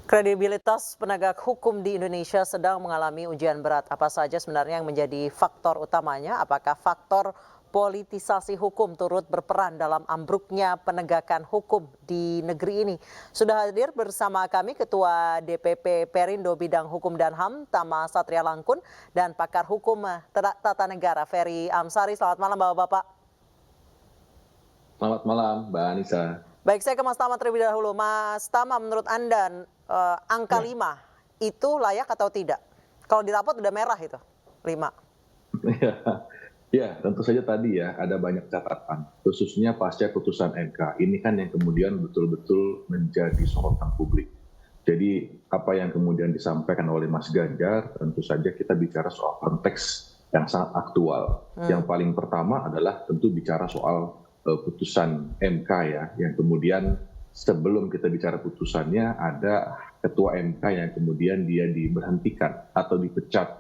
Kredibilitas penegak hukum di Indonesia sedang mengalami ujian berat. Apa saja sebenarnya yang menjadi faktor utamanya? Apakah faktor politisasi hukum turut berperan dalam ambruknya penegakan hukum di negeri ini? Sudah hadir bersama kami Ketua DPP Perindo Bidang Hukum dan HAM, Tama Satria Langkun, dan pakar hukum tata negara, Ferry Amsari. Selamat malam Bapak-Bapak. Selamat malam, Mbak Anissa. Baik, saya ke Mas Tama terlebih dahulu. Mas Tama, menurut Anda angka 5 itu layak atau tidak? Kalau di rapot udah merah itu, 5. Ya, tentu saja tadi ya ada banyak catatan, khususnya pasca putusan MK. Ini kan yang kemudian betul-betul menjadi sorotan publik. Jadi apa yang kemudian disampaikan oleh Mas Ganjar, tentu saja kita bicara soal konteks yang sangat aktual. Yang paling pertama adalah tentu bicara soal putusan MK ya, yang kemudian sebelum kita bicara putusannya ada ketua MK yang kemudian dia diberhentikan atau dipecat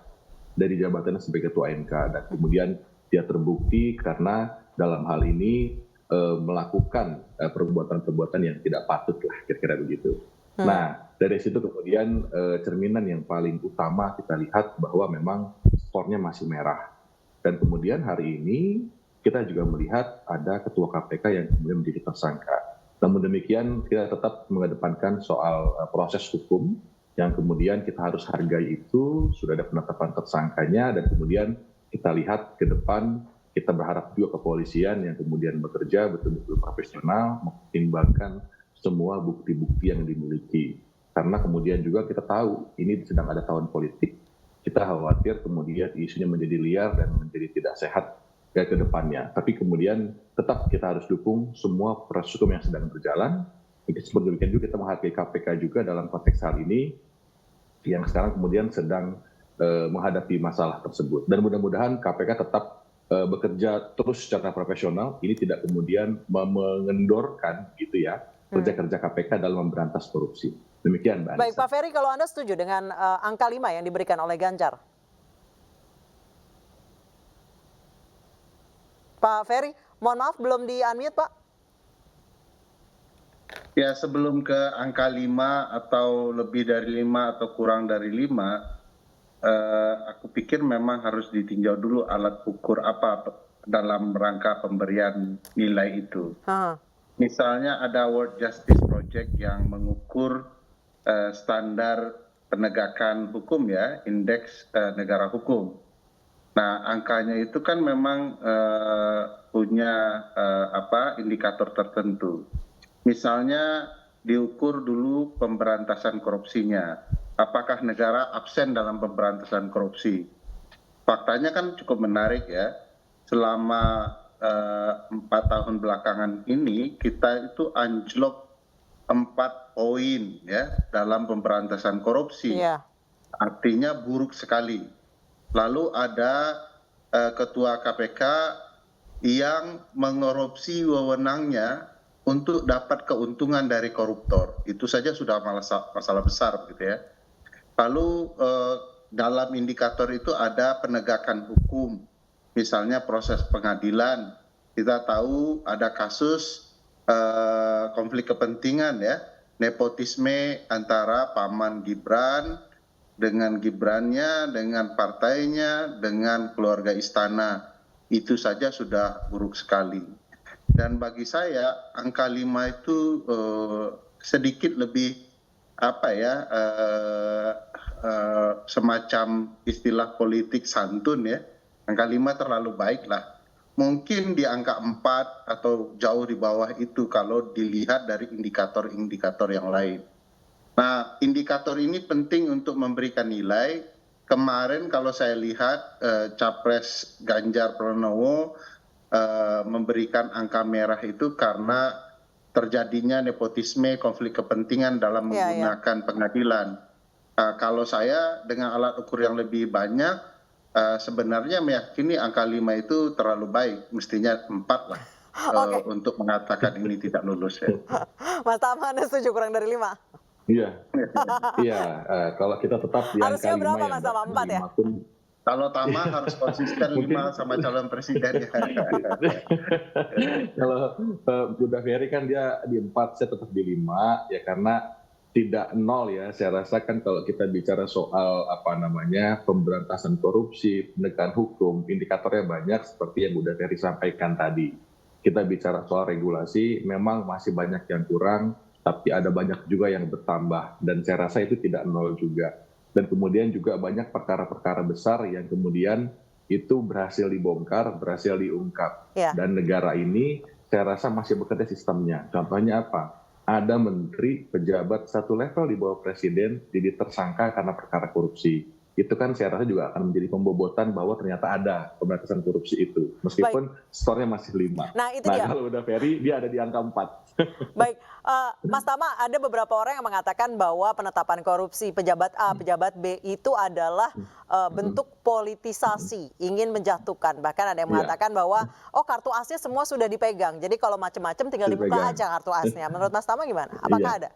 dari jabatannya sebagai ketua MK, dan kemudian dia terbukti karena dalam hal ini melakukan perbuatan-perbuatan yang tidak patut lah, kira-kira begitu. Nah, dari situ kemudian cerminan yang paling utama kita lihat bahwa memang skornya masih merah. Dan kemudian hari ini kita juga melihat ada ketua KPK yang kemudian menjadi tersangka. Namun demikian kita tetap mengedepankan soal proses hukum yang kemudian kita harus hargai, itu sudah ada penetapan tersangkanya, dan kemudian kita lihat ke depan, kita berharap juga kepolisian yang kemudian bekerja betul-betul profesional, mempertimbangkan semua bukti-bukti yang dimiliki. Karena kemudian juga kita tahu ini sedang ada tahun politik, kita khawatir kemudian isunya menjadi liar dan menjadi tidak sehat ke depannya. Tapi kemudian tetap kita harus dukung semua proses hukum yang sedang berjalan. Seperti demikian juga kita menghargai KPK juga dalam konteks hal ini, yang sekarang kemudian sedang menghadapi masalah tersebut. Dan mudah-mudahan KPK tetap bekerja terus secara profesional. Ini tidak kemudian mengendorkan gitu ya kerja-kerja KPK dalam memberantas korupsi. Demikian, Mbak Anissa. Baik, Pak Ferry, kalau Anda setuju dengan angka 5 yang diberikan oleh Ganjar? Pak Ferry, mohon maaf belum di-unmute, Pak. Ya, sebelum ke angka 5 atau lebih dari 5 atau kurang dari 5, aku pikir memang harus ditinjau dulu alat ukur apa dalam rangka pemberian nilai itu. Misalnya ada World Justice Project yang mengukur standar penegakan hukum ya, indeks negara hukum. Nah, angkanya itu kan memang punya indikator tertentu. Misalnya diukur dulu pemberantasan korupsinya. Apakah negara absen dalam pemberantasan korupsi? Faktanya kan cukup menarik ya. Selama 4 tahun belakangan ini kita itu anjlok 4 poin ya dalam pemberantasan korupsi. Artinya buruk sekali. Lalu ada ketua KPK yang mengorupsi wewenangnya untuk dapat keuntungan dari koruptor. Itu saja sudah masalah besar gitu ya. Lalu dalam indikator itu ada penegakan hukum. Misalnya proses pengadilan. Kita tahu ada kasus konflik kepentingan ya, nepotisme antara paman Gibran dengan Gibrannya, dengan partainya, dengan keluarga istana. Itu saja sudah buruk sekali. Dan bagi saya angka 5 itu sedikit lebih semacam istilah politik santun ya. Angka 5 terlalu baik lah. Mungkin di angka 4 atau jauh di bawah itu kalau dilihat dari indikator-indikator yang lain. Nah, indikator ini penting untuk memberikan nilai. Kemarin kalau saya lihat Capres Ganjar Pranowo memberikan angka merah itu karena terjadinya nepotisme, konflik kepentingan dalam menggunakan pengadilan. Kalau saya dengan alat ukur yang lebih banyak, sebenarnya meyakini angka 5 itu terlalu baik. Mestinya 4 lah untuk mengatakan ini tidak lulus ya. Mas Tama, Anda setuju kurang dari 5? Iya, kalau kita tetap di angka 5 harusnya berapa Mas Tama? 4 ya? Kalau Tama harus konsisten 5 sama calon presiden ya. Kalau Bunda Ferry kan dia di 4, saya tetap di 5 ya, karena tidak nol ya. Saya rasa kan kalau kita bicara soal pemberantasan korupsi, penegakan hukum, indikatornya banyak seperti yang udah Ferry sampaikan tadi. Kita bicara soal regulasi, memang masih banyak yang kurang, tapi ada banyak juga yang bertambah. Dan saya rasa itu tidak nol juga. Dan kemudian juga banyak perkara-perkara besar yang kemudian itu berhasil dibongkar, berhasil diungkap. Dan negara ini saya rasa masih bekerja sistemnya. Contohnya apa? Ada menteri, pejabat satu level di bawah presiden jadi tersangka karena perkara korupsi. Itu kan saya rasa juga akan menjadi pembobotan bahwa ternyata ada pemberantasan korupsi itu. Meskipun skornya masih 5. Nah, itu dia. Kalau udah Ferry, dia ada di angka 4. Baik, Mas Tama, ada beberapa orang yang mengatakan bahwa penetapan korupsi pejabat A, pejabat B itu adalah bentuk politisasi, ingin menjatuhkan. Bahkan ada yang mengatakan bahwa kartu asnya semua sudah dipegang. Jadi kalau macam-macam tinggal dibuka aja kartu asnya. Menurut Mas Tama gimana? Apakah ada?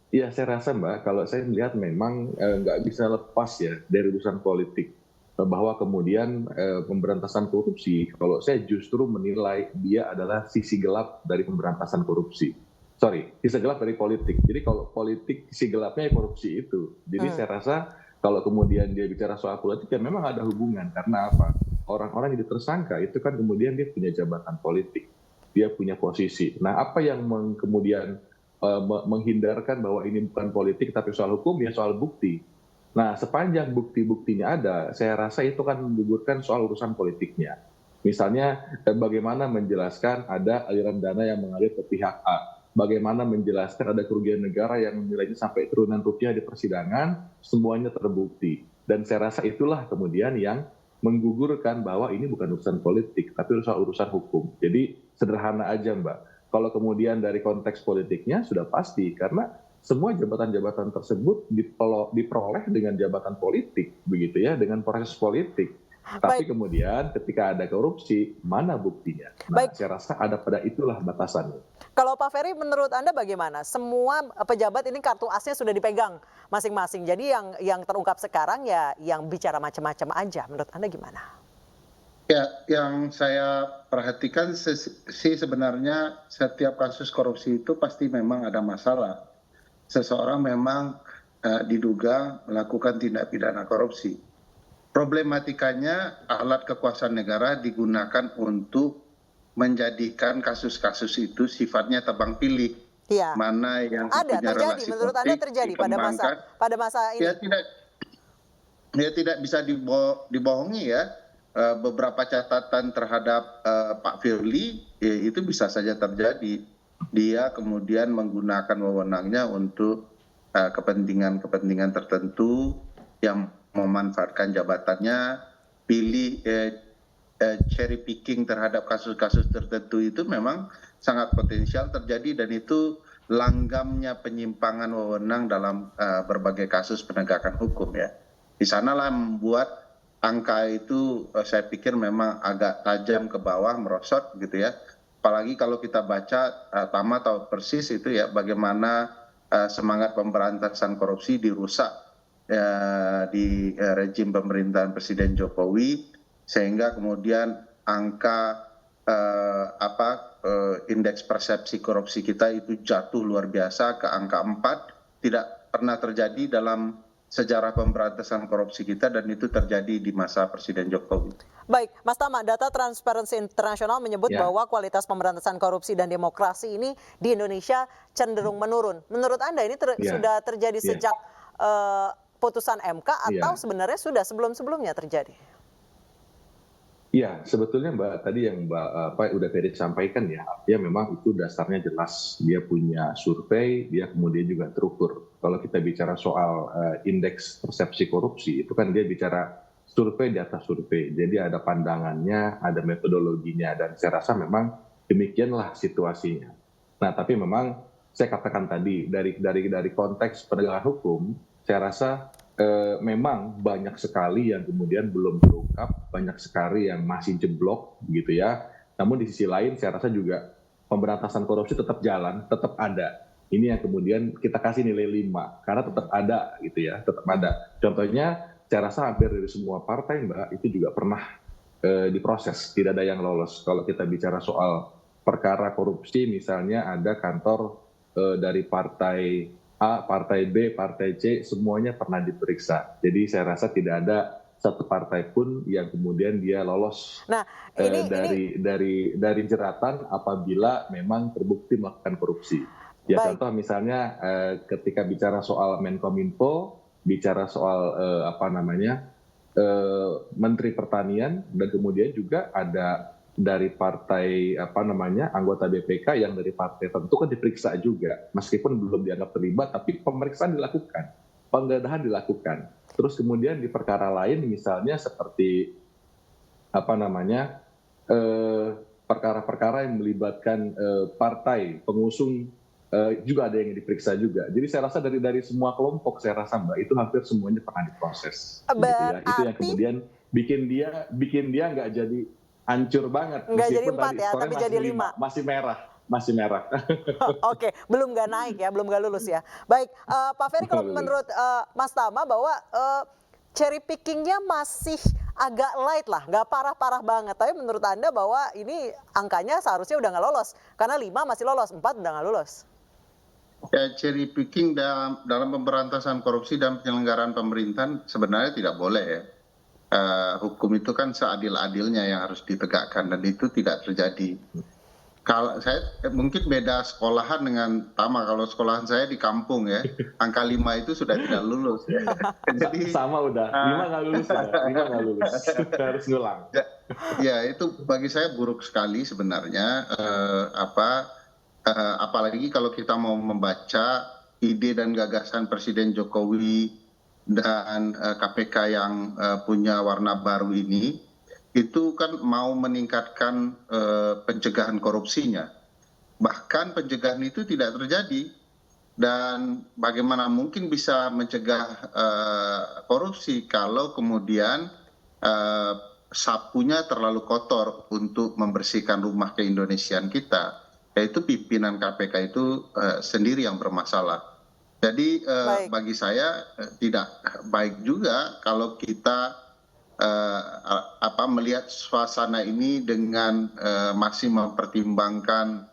Iya, saya rasa Mbak, kalau saya melihat memang nggak bisa lepas ya dari urusan politik. Bahwa kemudian pemberantasan korupsi, kalau saya justru menilai dia adalah sisi gelap dari pemberantasan korupsi. Sisi gelap dari politik. Jadi kalau politik, sisi gelapnya korupsi itu. Jadi saya rasa kalau kemudian dia bicara soal politik, ya memang ada hubungan. Karena apa? Orang-orang yang tersangka itu kan kemudian dia punya jabatan politik. Dia punya posisi. Nah, apa yang kemudian menghindarkan bahwa ini bukan politik, tapi soal hukum, ya soal bukti. Nah, sepanjang bukti-buktinya ada, saya rasa itu kan menggugurkan soal urusan politiknya. Misalnya, bagaimana menjelaskan ada aliran dana yang mengalir ke pihak A. Bagaimana menjelaskan ada kerugian negara yang nilainya sampai triliunan rupiah di persidangan, semuanya terbukti. Dan saya rasa itulah kemudian yang menggugurkan bahwa ini bukan urusan politik, tapi soal urusan hukum. Jadi, sederhana aja Mbak. Kalau kemudian dari konteks politiknya sudah pasti, karena semua jabatan-jabatan tersebut diperoleh dengan jabatan politik, begitu ya, dengan proses politik. Tapi kemudian ketika ada korupsi, mana buktinya? Nah, saya rasa ada pada itulah batasannya. Kalau Pak Ferry, menurut Anda bagaimana? Semua pejabat ini kartu asnya sudah dipegang masing-masing. Jadi yang terungkap sekarang ya yang bicara macam-macam aja. Menurut Anda gimana? Ya, yang saya perhatikan sih sebenarnya setiap kasus korupsi itu pasti memang ada masalah. Seseorang memang diduga melakukan tindak pidana korupsi. Problematikanya alat kekuasaan negara digunakan untuk menjadikan kasus-kasus itu sifatnya tebang pilih. Ya. Mana yang ada punya terjadi, relasi menurut Anda terjadi pada masa ini? Ya tidak bisa dibohongi ya. Beberapa catatan terhadap Pak Firly itu bisa saja terjadi. Dia kemudian menggunakan wewenangnya untuk kepentingan-kepentingan tertentu yang memanfaatkan jabatannya, cherry picking terhadap kasus-kasus tertentu itu memang sangat potensial terjadi, dan itu langgamnya penyimpangan wewenang dalam berbagai kasus penegakan hukum ya. Di sanalah membuat angka itu saya pikir memang agak tajam ke bawah, merosot gitu ya. Apalagi kalau kita baca, Tama tahu persis itu ya, bagaimana semangat pemberantasan korupsi dirusak di rejim pemerintahan Presiden Jokowi, sehingga kemudian angka indeks persepsi korupsi kita itu jatuh luar biasa ke angka 4, tidak pernah terjadi dalam sejarah pemberantasan korupsi kita, dan itu terjadi di masa Presiden Jokowi. Baik, Mas Tama, data Transparency International menyebut bahwa kualitas pemberantasan korupsi dan demokrasi ini di Indonesia cenderung menurun. Menurut Anda ini sudah terjadi sejak putusan MK atau sebenarnya sudah sebelum-sebelumnya terjadi? Ya, sebetulnya Mbak, tadi yang Mbak udah Ferry sampaikan ya, memang itu dasarnya jelas. Dia punya survei, dia kemudian juga terukur. Kalau kita bicara soal indeks persepsi korupsi, itu kan dia bicara survei di atas survei. Jadi ada pandangannya, ada metodologinya, dan saya rasa memang demikianlah situasinya. Nah, tapi memang saya katakan tadi, dari konteks penegakan hukum, saya rasa memang banyak sekali yang kemudian belum terungkap, banyak sekali yang masih jeblok gitu ya. Namun di sisi lain saya rasa juga pemberantasan korupsi tetap jalan, tetap ada. Ini yang kemudian kita kasih nilai 5 karena tetap ada gitu ya, tetap ada. Contohnya saya rasa hampir dari semua partai Mbak itu juga pernah diproses, tidak ada yang lolos. Kalau kita bicara soal perkara korupsi misalnya ada kantor dari partai A, partai B, partai C, semuanya pernah diperiksa. Jadi saya rasa tidak ada satu partai pun yang kemudian dia lolos Nah, ini dari jeratan apabila memang terbukti melakukan korupsi. Ya baik. contoh misalnya ketika bicara soal Menkominfo, bicara soal Menteri Pertanian, dan kemudian juga ada dari partai anggota BPK yang dari partai tertentu kan diperiksa juga, meskipun belum dianggap terlibat, tapi pemeriksaan dilakukan, penggeledahan dilakukan. Terus kemudian di perkara lain misalnya seperti perkara-perkara yang melibatkan partai pengusung juga ada yang diperiksa juga. Jadi saya rasa dari semua kelompok saya rasa Mbak itu hampir semuanya pernah diproses. Gitu ya. Itu yang kemudian bikin dia nggak jadi hancur banget. Nggak jadi 4 ya, tapi jadi 5. Masih merah. Oke, belum nggak naik ya, belum nggak lulus ya. Baik, Pak Ferry, kalau menurut Mas Tama bahwa cherry pickingnya masih agak light lah, nggak parah-parah banget. Tapi menurut Anda bahwa ini angkanya seharusnya udah nggak lolos, karena 5 masih lolos, 4 udah nggak lolos. Ya, cherry picking dalam pemberantasan korupsi dan penyelenggaraan pemerintahan sebenarnya tidak boleh ya. Hukum itu kan seadil-adilnya yang harus ditegakkan dan itu tidak terjadi. Kalau saya mungkin beda sekolahan dengan Tama. Kalau sekolahan saya di kampung ya, angka 5 itu sudah tidak lulus ya. Jadi sama udah 5 nggak lulus ya, 5 nggak lulus, harus ngulang. Ya itu bagi saya buruk sekali sebenarnya. Apalagi kalau kita mau membaca ide dan gagasan Presiden Jokowi dan KPK yang punya warna baru ini. Itu kan mau meningkatkan pencegahan korupsinya. Bahkan pencegahan itu tidak terjadi. Dan bagaimana mungkin bisa mencegah korupsi kalau kemudian sapunya terlalu kotor untuk membersihkan rumah keindonesiaan kita. Yaitu pimpinan KPK itu sendiri yang bermasalah. Jadi bagi saya tidak baik juga kalau kita melihat suasana ini dengan masih mempertimbangkan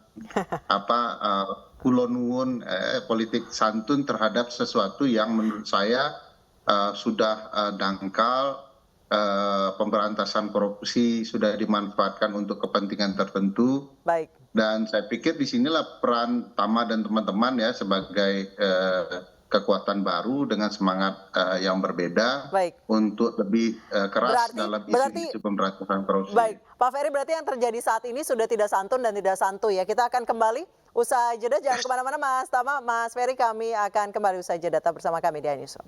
kulonwun politik santun terhadap sesuatu yang menurut saya sudah dangkal. Pemberantasan korupsi sudah dimanfaatkan untuk kepentingan tertentu. Baik. Dan saya pikir disinilah peran Tama dan teman-teman ya sebagai kekuatan baru dengan semangat yang berbeda. Baik. Untuk lebih keras dalam isu-isu pemberantasan korupsi. Baik, Pak Ferry, berarti yang terjadi saat ini sudah tidak santun dan tidak santuy ya. Kita akan kembali usai jeda, jangan kemana-mana Mas Tama, Mas Ferry, kami akan kembali usai jeda, tetap bersama kami di iNewsroom.